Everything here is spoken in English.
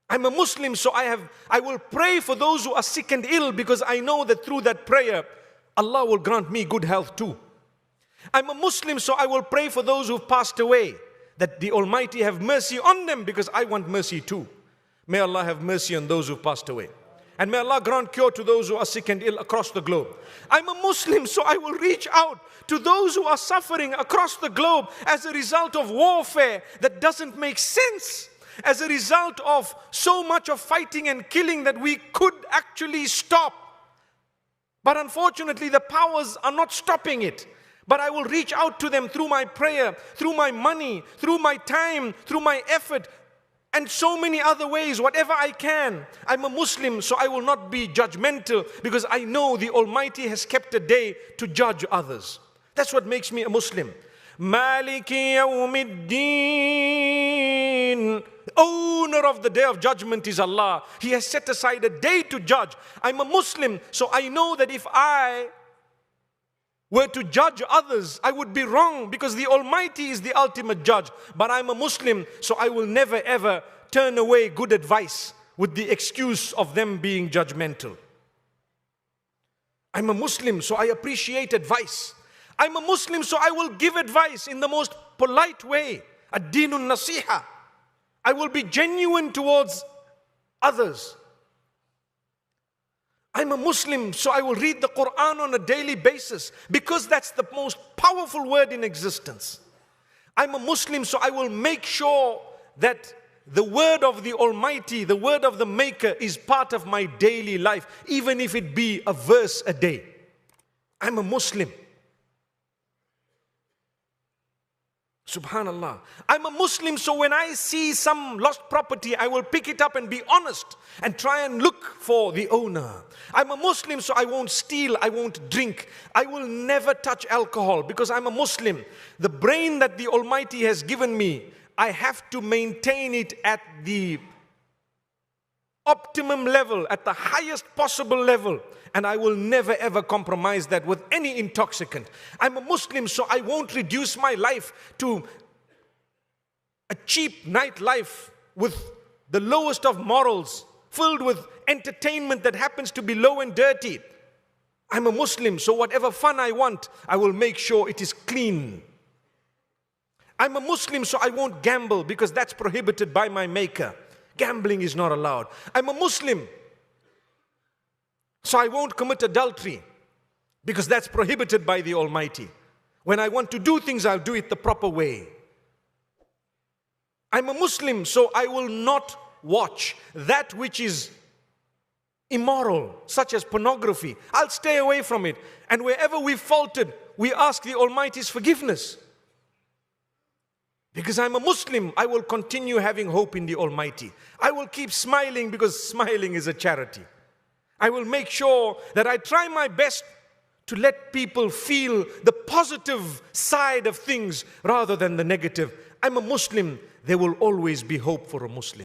I'm a Muslim, so I will pray for those who are sick and ill, because I know that through that prayer, Allah will grant me good health too. I'm a Muslim, so I will pray for those who've passed away, that the Almighty have mercy on them, because I want mercy too. May Allah have mercy on those who've passed away. And may Allah grant cure to those who are sick and ill across the globe. I'm a Muslim, so I will reach out to those who are suffering across the globe as a result of warfare that doesn't make sense, as a result of so much of fighting and killing that we could actually stop. But unfortunately, the powers are not stopping it. But I will reach out to them through my prayer, through my money, through my time, through my effort, and so many other ways, whatever I can. I'm a Muslim, so I will not be judgmental, because I know the Almighty has kept a day to judge others. That's what makes me a Muslim. Maliki yawmiddin. Owner of the day of judgment is Allah. He has set aside a day to judge. I'm a Muslim, so I know that if I were to judge others, I would be wrong, because the Almighty is the ultimate judge. But I'm a Muslim, so I will never ever turn away good advice with the excuse of them being judgmental. I'm a Muslim, so I appreciate advice. I'm a Muslim, so I will give advice in the most polite way. Ad-dinun nasiha. I will be genuine towards others. I'm a Muslim, so I will read the Quran on a daily basis, because that's the most powerful word in existence. I'm a Muslim, so I will make sure that the word of the Almighty, the word of the Maker, is part of my daily life, even if it be a verse a day. I'm a Muslim. Subhanallah. I'm a Muslim, so when I see some lost property, I will pick it up and be honest and try and look for the owner. I'm a Muslim, so I won't steal, I won't drink. I will never touch alcohol, because I'm a Muslim. The brain that the Almighty has given me, I have to maintain it at the optimum level, at the highest possible level. And I will never ever compromise that with any intoxicant. I'm a Muslim, so I won't reduce my life to a cheap nightlife with the lowest of morals, filled with entertainment that happens to be low and dirty. I'm a Muslim, so whatever fun I want, I will make sure it is clean. I'm a Muslim, so I won't gamble, because that's prohibited by my Maker. Gambling is not allowed. I'm a Muslim, so I won't commit adultery, because that's prohibited by the Almighty. When I want to do things, I'll do it the proper way. I'm a Muslim, so I will not watch that which is immoral, such as pornography. I'll stay away from it. And wherever we've faltered, we ask the Almighty's forgiveness. Because I'm a Muslim, I will continue having hope in the Almighty. I will keep smiling, because smiling is a charity. I will make sure that I try my best to let people feel the positive side of things rather than the negative. I'm a Muslim. There will always be hope for a Muslim.